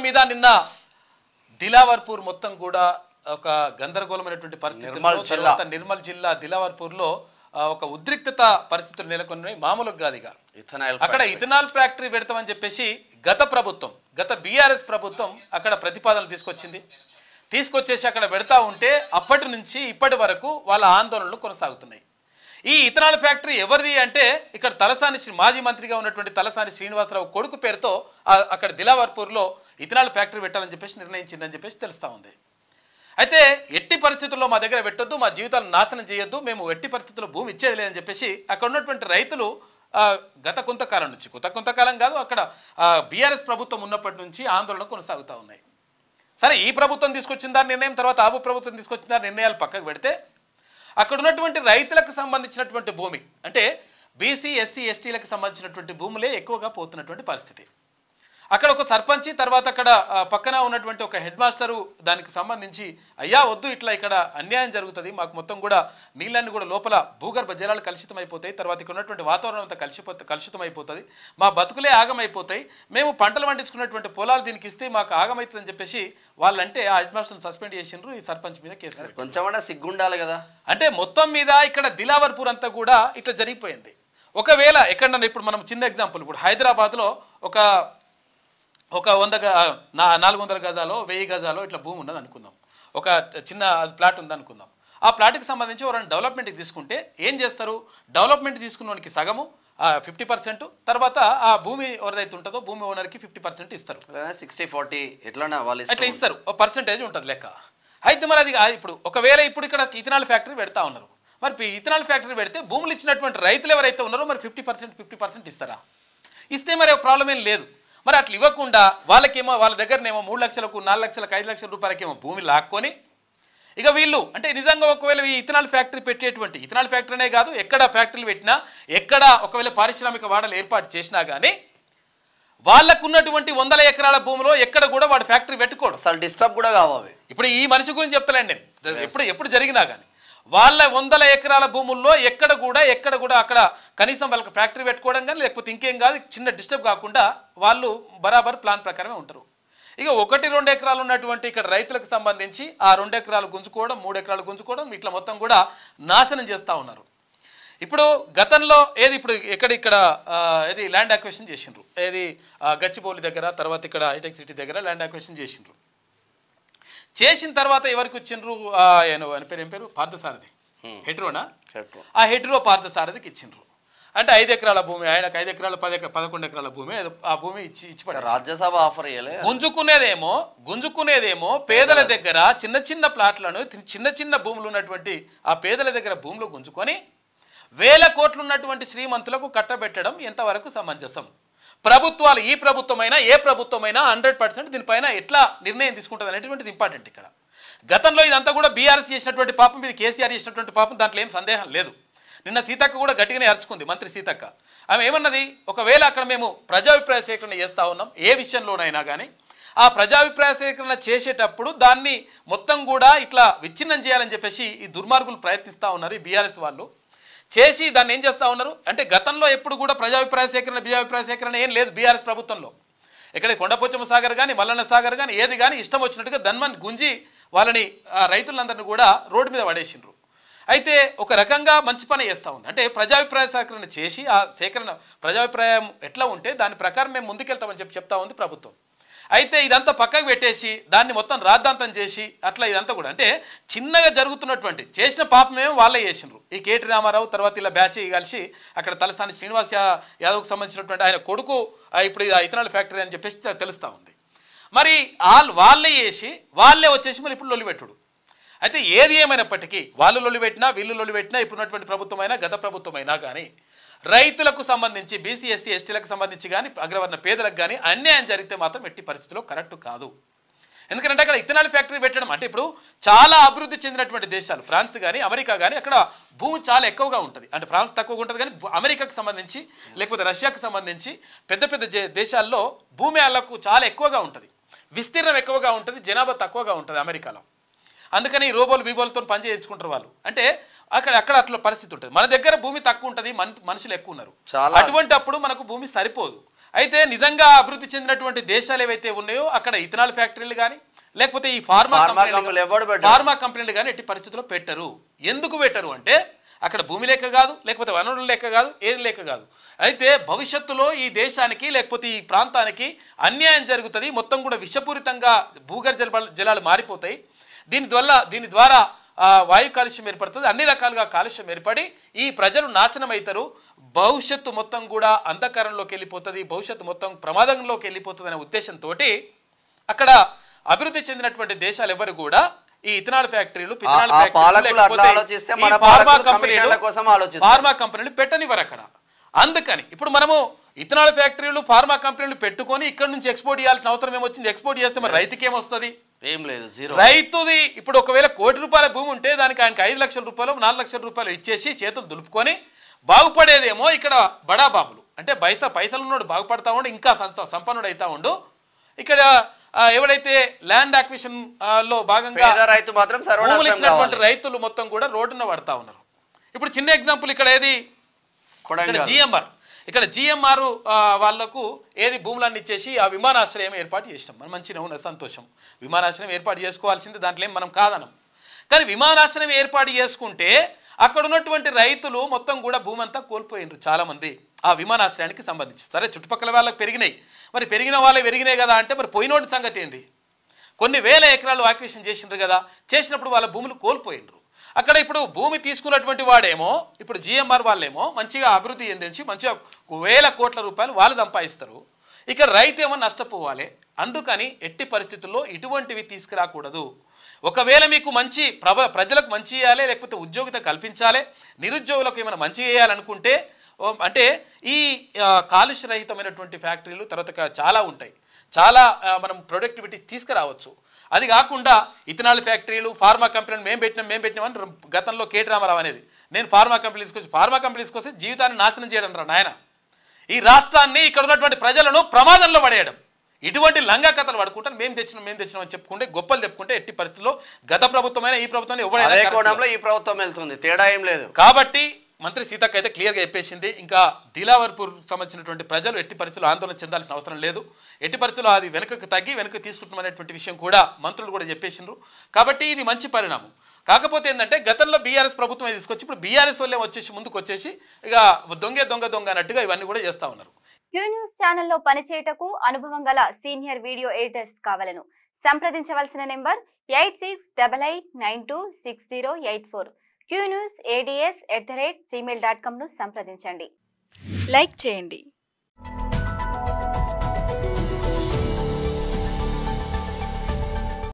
మీద నిన్న దిలావర్పూర్ మొత్తం కూడా ఒక గందరగోళమైనటువంటి పరిస్థితుల్లో నిర్మల్ జిల్లా దిలావర్పూర్లో ఒక ఉద్రిక్తత పరిస్థితులు నెలకొన్నాయి. మామూలుగా కాదుగా అక్కడ ఇథనాల్ ఫ్యాక్టరీ పెడతామని చెప్పేసి గత బీఆర్ఎస్ ప్రభుత్వం అక్కడ ప్రతిపాదనలు తీసుకొచ్చేసి అక్కడ పెడతా ఉంటే అప్పటి నుంచి ఇప్పటి వరకు వాళ్ళ ఆందోళనలు కొనసాగుతున్నాయి. ఈ ఇథనాల్ ఫ్యాక్టరీ ఎవరిది అంటే ఇక్కడ మాజీ మంత్రిగా ఉన్నటువంటి తలసాని శ్రీనివాసరావు కొడుకు పేరుతో అక్కడ దిలావర్పూర్లో ఇథనాల్ ఫ్యాక్టరీ పెట్టాలని చెప్పేసి నిర్ణయించిందని చెప్పేసి తెలుస్తూ ఉంది. అయితే ఎట్టి పరిస్థితుల్లో మా దగ్గర పెట్టొద్దు, మా జీవితాలను నాశనం చేయొద్దు, మేము ఎట్టి పరిస్థితుల్లో భూమి ఇచ్చేది లేదని చెప్పేసి అక్కడ ఉన్నటువంటి రైతులు గత కొంతకాలం కాదు అక్కడ బీఆర్ఎస్ ప్రభుత్వం ఉన్నప్పటి నుంచి ఆందోళన కొనసాగుతూ ఉన్నాయి. సరే, ఈ ప్రభుత్వం తీసుకొచ్చిన దాని నిర్ణయం, తర్వాత ఆబు ప్రభుత్వం తీసుకొచ్చిన దాని నిర్ణయాలు పక్కకు పెడితే అక్కడ ఉన్నటువంటి రైతులకు సంబంధించినటువంటి భూమి అంటే బీసీ ఎస్సీ ఎస్టీలకు సంబంధించినటువంటి భూములే ఎక్కువగా పోతున్నటువంటి పరిస్థితి. అక్కడ ఒక సర్పంచి, తర్వాత అక్కడ పక్కన ఉన్నటువంటి ఒక హెడ్ మాస్టరు దానికి సంబంధించి అయ్యా వద్దు, ఇట్లా ఇక్కడ అన్యాయం జరుగుతుంది, మాకు మొత్తం కూడా నీళ్ళన్నీ కూడా లోపల భూగర్భ జలాలు కలుషితమైపోతాయి, తర్వాత ఇక్కడ ఉన్నటువంటి వాతావరణం అంతా కలుషితమైపోతుంది, మా బతుకులే ఆగమైపోతాయి, మేము పంటలు పండించుకున్నటువంటి పొలాలు దీనికి ఇస్తే మాకు ఆగమవుతుందని చెప్పేసి వాళ్ళంటే ఆ హెడ్ మాస్టర్ని సస్పెండ్ చేసిండ్రు. ఈ సర్పంచ్ మీద కేసు కొంచెం సిగ్గుండాలి కదా. అంటే మొత్తం మీద ఇక్కడ దిలావర్పూర్ అంతా కూడా ఇట్లా జరిగిపోయింది. ఒకవేళ ఎక్కడన్నా ఇప్పుడు మనం చిన్న ఎగ్జాంపుల్, ఇప్పుడు హైదరాబాద్లో ఒక 400 గజాలో 1000 గజాలో ఇట్లా భూమి ఉన్నది అనుకుందాం, ఒక చిన్న ప్లాట్ ఉంది అనుకుందాం. ఆ ప్లాట్కి సంబంధించి ఎవరైనా డెవలప్మెంట్కి తీసుకుంటే ఏం చేస్తారు, డెవలప్మెంట్ తీసుకున్నోనికి సగము 50%, తర్వాత ఆ భూమి ఎవరిదైతే ఉంటుందో భూమి ఓనర్కి 50% ఇస్తారు. 60-40 అట్లా ఇస్తారు, ఒక పర్సెంటేజ్ ఉంటుంది లెక్క. అయితే మరి అది ఇప్పుడు ఒకవేళ ఇప్పుడు ఇక్కడ ఇథనాల్ ఫ్యాక్టరీ పెడతా ఉన్నారు, మరి ఇథనాల్ ఫ్యాక్టరీ పెడితే భూములు ఇచ్చినటువంటి రైతులు ఎవరైతే ఉన్నారో మరి 50% ఇస్తారా? ఇస్తే మరి ప్రాబ్లం ఏం లేదు. మరి అట్లా ఇవ్వకుండా వాళ్ళ దగ్గరనేమో 3 లక్షలకు 4 లక్షలకు 5 లక్షల రూపాయలకేమో భూమి లాక్కొని ఇక వీళ్ళు అంటే నిజంగా ఒకవేళ ఈ ఇథనాల్ ఫ్యాక్టరీ పెట్టేటువంటి ఇథనాల్ ఫ్యాక్టరీనే కాదు, ఎక్కడ ఫ్యాక్టరీలు పెట్టినా, ఎక్కడ ఒకవేళ పారిశ్రామిక వాడలు ఏర్పాటు చేసినా కానీ వాళ్ళకున్నటువంటి 100 ఎకరాల భూమిలో ఎక్కడ కూడా వాడు ఫ్యాక్టరీ పెట్టుకోడు, అసలు డిస్టర్బ్ కూడా కావాలి. ఇప్పుడు ఈ మనిషి గురించి చెప్తలేండి నేను, ఎప్పుడు జరిగినా కానీ వాళ్ళ 100 ఎకరాల భూముల్లో ఎక్కడ కూడా అక్కడ కనీసం వాళ్ళకి ఫ్యాక్టరీ పెట్టుకోవడం కానీ లేకపోతే ఇంకేం కాదు, చిన్న డిస్టర్బ్ కాకుండా వాళ్ళు బరాబర్ ప్లాన్ ప్రకారమే ఉంటారు. ఇక 1-2 ఎకరాలు ఉన్నటువంటి ఇక్కడ రైతులకు సంబంధించి ఆ 2 ఎకరాలు గుంజుకోవడం, 3 ఎకరాలు గుంజుకోవడం, ఇట్లా మొత్తం కూడా నాశనం చేస్తూ ఉన్నారు. ఇప్పుడు గతంలో ఇప్పుడు ఇక్కడ ఏది ల్యాండ్ అక్విజిషన్ చేసిండ్రు, ఏది గచ్చిబౌలి దగ్గర, తర్వాత ఇక్కడ హైటెక్ సిటీ దగ్గర ల్యాండ్ అక్విజిషన్ చేసిండ్రు. చేసిన తర్వాత ఎవరికి వచ్చిండ్రు, ఆయన పేరు పార్థసారథి, హెట్రోనా, ఆ హెట్రో పార్థసారథికి ఇచ్చిండ్రు. అంటే 5 ఎకరాల భూమి, ఆయనకు 5 ఎకరాల 11 ఎకరాల భూమి, ఆ భూమి ఇచ్చి రాజ్యసభ ఆఫర్ గుంజుకునేదేమో పేదల దగ్గర చిన్న ప్లాట్లను, చిన్న భూములు ఉన్నటువంటి ఆ పేదల దగ్గర భూములు గుంజుకొని 1000 కోట్లు ఉన్నటువంటి శ్రీమంతులకు కట్టబెట్టడం ఎంతవరకు సమంజసం? ప్రభుత్వాలు, ఈ ప్రభుత్వమైనా ఏ ప్రభుత్వమైనా 100% దీనిపైన ఎట్లా నిర్ణయం తీసుకుంటుంది అనేటువంటిది ఇంపార్టెంట్. ఇక్కడ గతంలో ఇదంతా కూడా బీఆర్ఎస్ చేసినటువంటి పాపం, ఇది కేసీఆర్ చేసినటువంటి పాపం, దాంట్లో ఏం సందేహం లేదు. నిన్న సీతక్క కూడా గట్టిగానే అరుచుకుంది, మంత్రి సీతక్క. ఆమె ఏమన్నది, ఒకవేళ అక్కడ మేము ప్రజాభిప్రాయ సేకరణ చేస్తూ ఉన్నాం, ఏ విషయంలోనైనా కానీ ఆ ప్రజాభిప్రాయ సేకరణ చేసేటప్పుడు దాన్ని మొత్తం కూడా ఇట్లా విచ్ఛిన్నం చేయాలని చెప్పేసి ఈ దుర్మార్గులు ప్రయత్నిస్తూ ఉన్నారు, ఈ బీఆర్ఎస్ వాళ్ళు చేసి దాన్ని ఏం చేస్తూ ఉన్నారు అంటే గతంలో ఎప్పుడు కూడా ప్రజాభిప్రాయ సేకరణ ఏం లేదు బీఆర్ఎస్ ప్రభుత్వంలో. ఇక్కడ కొండపోచమ్మ సాగర్ కానీ మల్లన్న సాగర్ కానీ ఏది కానీ ఇష్టం వచ్చినట్టుగా ధన్మన్ గుంజి వాళ్ళని రైతులందరినీ కూడా రోడ్డు మీద పడేసిండ్రు. అయితే ఒక రకంగా మంచి పని చేస్తూ ఉంది, అంటే ప్రజాభిప్రాయ సేకరణ చేసి ఆ ప్రజాభిప్రాయం ఎట్లా ఉంటే దాని ప్రకారం మేము ముందుకెళ్తామని చెప్తా ఉంది ప్రభుత్వం. అయితే ఇదంతా పక్కకు పెట్టేసి దాన్ని మొత్తం రాద్ధాంతం చేసి అట్లా ఇదంతా కూడా అంటే చిన్నగా జరుగుతున్నటువంటి చేసిన పాపమేమో వాళ్ళే చేసిండ్రు. ఈ కేటీ రామారావు తర్వాత ఇలా బ్యాచ్ కలిసి అక్కడ తలసాని శ్రీనివాస్ యాదవ్కి సంబంధించినటువంటి ఆయన కొడుకు ఇప్పుడు ఇథనాల్ ఫ్యాక్టరీ అని చెప్పేసి తెలుస్తూ ఉంది. మరి వాళ్ళే చేసి వాళ్ళే వచ్చేసి మరి ఇప్పుడు లొల్లిపెట్టుడు. అయితే ఏది ఏమైనప్పటికీ వాళ్ళు లొల్లిపెట్టినా వీళ్ళు లొల్లిపెట్టినా ఇప్పుడున్నటువంటి ప్రభుత్వమైనా గత ప్రభుత్వమైనా కానీ రైతులకు సంబంధించి బీసీ ఎస్సీ ఎస్టీలకు సంబంధించి కానీ అగ్రవర్ణ పేదలకు కానీ అన్యాయం జరిగితే మాత్రం ఎట్టి పరిస్థితుల్లో కరెక్ట్ కాదు. ఎందుకంటే అక్కడ ఇథనాల్ ఫ్యాక్టరీ పెట్టడం అంటే ఇప్పుడు చాలా అభివృద్ధి చెందినటువంటి దేశాలు ఫ్రాన్స్ కానీ అమెరికా కానీ అక్కడ భూమి చాలా ఎక్కువగా ఉంటుంది, అంటే ఫ్రాన్స్ తక్కువగా ఉంటుంది కానీ అమెరికాకు సంబంధించి లేకపోతే రష్యాకు సంబంధించి పెద్ద దేశాల్లో భూమి వాళ్ళకు చాలా ఎక్కువగా ఉంటుంది, విస్తీర్ణం ఎక్కువగా ఉంటుంది, జనాభా తక్కువగా ఉంటుంది అమెరికాలో. అందుకని ఈ రోబోలు బీబోలతో పని చేయించుకుంటారు వాళ్ళు. అంటే అక్కడ అట్లా పరిస్థితి ఉంటుంది. మన దగ్గర భూమి తక్కువ ఉంటుంది, మనుషులు ఎక్కువ ఉన్నారు. అటువంటి అప్పుడు మనకు భూమి సరిపోదు. అయితే నిజంగా అభివృద్ధి చెందినటువంటి దేశాలు ఏవైతే ఉన్నాయో అక్కడ ఇథనాల్ ఫ్యాక్టరీలు కానీ లేకపోతే ఈ ఫార్మా కంపెనీలు కానీ ఎట్టి పరిస్థితుల్లో పెట్టరు. ఎందుకు పెట్టరు అంటే అక్కడ భూమి లేక కాదు, లేకపోతే వనరులు లేక కాదు, ఏది లేక కాదు. అయితే భవిష్యత్తులో ఈ దేశానికి లేకపోతే ఈ ప్రాంతానికి అన్యాయం జరుగుతుంది. మొత్తం కూడా విషపూరితంగా భూగర్భ జలాలు మారిపోతాయి. దీని ద్వారా వాయు కాలుష్యం ఏర్పడుతుంది. అన్ని రకాలుగా కాలుష్యం ఏర్పడి ఈ ప్రజలు నాశనం అవుతారు. భవిష్యత్తు మొత్తం కూడా అంధకారంలోకి వెళ్ళిపోతుంది, భవిష్యత్తు మొత్తం ప్రమాదంలోకి వెళ్ళిపోతుంది అనే ఉద్దేశంతో అక్కడ అభివృద్ధి చెందినటువంటి దేశాలు ఎవరు కూడా ఈ ఇథనాల్ ఫ్యాక్టరీలు ఫార్మా కంపెనీలు పెట్టనివ్వరు అక్కడ. అందుకని ఇప్పుడు మనము ఇథనాల్ ఫ్యాక్టరీలు ఫార్మా కంపెనీలు పెట్టుకొని ఇక్కడ నుంచి ఎక్స్పోర్ట్ చేయాల్సిన అవసరం ఏమొచ్చింది? ఎక్స్పోర్ట్ చేస్తే మరి రైతుకి ఏమొస్తుంది? ఏం లేదు, జీరో. రైతుది ఇప్పుడు ఒకవేళ ₹1,00,00,000 భూమి ఉంటే దానికి ఆయనకి ₹5,00,000 ₹4,00,000 ఇచ్చేసి చేతులు దులుపుకొని బాగుపడేదేమో ఇక్కడ బడాబాబులు. అంటే పైసలు ఉన్నాడు బాగుపడతా ఉండు, ఇంకా సంపన్నుడు అవుతా ఉండు. ఇక్కడ ఎవరైతే ల్యాండ్ అక్విజిషన్ లో భాగంగా రైతు మాత్రం భూములు ఇచ్చినటువంటి రైతులు మొత్తం కూడా రోడ్డున పడతా ఉన్నారు. ఇప్పుడు చిన్న ఎగ్జాంపుల్ ఇక్కడ ఏది జిఎంఆర్ వాళ్లకు ఏది భూములన్నీ ఇచ్చేసి ఆ విమానాశ్రయం ఏర్పాటు చేసినాం. మనం మంచిగా ఉన్న సంతోషం, విమానాశ్రయం ఏర్పాటు చేసుకోవాల్సింది, దాంట్లో ఏం మనం కాదనం. కానీ విమానాశ్రయం ఏర్పాటు చేసుకుంటే అక్కడ ఉన్నటువంటి రైతులు మొత్తం కూడా భూమి అంతా కోల్పోయినారు చాలామంది ఆ విమానాశ్రయానికి సంబంధించి. సరే చుట్టుపక్కల వాళ్ళకి పెరిగినాయి, మరి పెరిగిన వాళ్ళకి పెరిగినాయి కదా అంటే మరి పోయినోటి సంగతి ఏంది? కొన్ని వేల ఎకరాలు ఆక్విజిషన్ చేసినారు కదా, చేసినప్పుడు వాళ్ళ భూములు కోల్పోయినరు. అక్కడ ఇప్పుడు భూమి తీసుకున్నటువంటి వాడేమో ఇప్పుడు జిఎంఆర్ వాళ్ళేమో మంచిగా అభివృద్ధి చెందించి మంచిగా ₹1,000 కోట్ల వాళ్ళు సంపాదిస్తారు. ఇక రైతు ఏమో నష్టపోవాలి. అందుకని ఎట్టి పరిస్థితుల్లో ఇటువంటివి తీసుకురాకూడదు. ఒకవేళ మీకు మంచి ప్రజలకు మంచి చేయాలి, లేకపోతే ఉద్యోగిత కల్పించాలి, నిరుద్యోగులకు ఏమైనా మంచి చేయాలనుకుంటే అంటే ఈ కాలుష్యరహితమైనటువంటి ఫ్యాక్టరీలు తర్వాత చాలా ఉంటాయి, చాలా మనం ప్రొడక్టివిటీ తీసుకురావచ్చు. అది కాకుండా ఇథనాల్ ఫ్యాక్టరీలు ఫార్మా కంపెనీలు మేము పెట్టినాం అని గతంలో కేటీ రామారావు అనేది, నేను ఫార్మా కంపెనీ తీసుకొచ్చి జీవితాన్ని నాశనం చేయడం రా నాయన, ఈ రాష్ట్రాన్ని ఇక్కడ ఉన్నటువంటి ప్రజలను ప్రమాదంలో పడేయడం. ఇటువంటి లంగా కథలు పడుకుంటాను మేము తెచ్చినాం అని చెప్పుకుంటే గొప్పలు చెప్పుకుంటే ఎట్టి పరిస్థితుల్లో గత ప్రభుత్వమైన ఈ ప్రభుత్వం ఈ ప్రభుత్వం వెళ్తుంది, తేడా ఏం లేదు. కాబట్టి మంత్రి సీతక్క అయితే క్లియర్గా చెప్పేసింది. ఇంకా దిలావర్పూర్ సంబంధించినటువంటి ప్రజలు ఎట్టి పరిస్థితుల్లో ఆందోళన చెందాల్సిన అవసరం లేదు. ఎట్టి పరిస్థితుల్లో అది వెనక్కి తీసుకుంటున్నటువంటి విషయం కూడా మంత్రులు కూడా చెప్పేసిండ్రు. కాబట్టి ఇది మంచి పరిణామం. కాకపోతే ఏంటంటే గతంలో బీఆర్ఎస్ ప్రభుత్వం తీసుకొచ్చి ఇప్పుడు బీఆర్ఎస్ వాళ్ళే ముందుకు వచ్చేసి ఇక దొంగ అన్నట్టుగా ఇవన్నీ కూడా చేస్తా ఉన్నారు. క్యూ న్యూస్ ఛానల్లో పనిచేయటకు అనుభవం గల సీనియర్ వీడియో ఎడిటర్స్ కావాలను సంప్రదించవలసిన నెంబర్ 8688926084. qnewsads@gmail.com ను సంప్రదించండి. లైక్ చేయండి,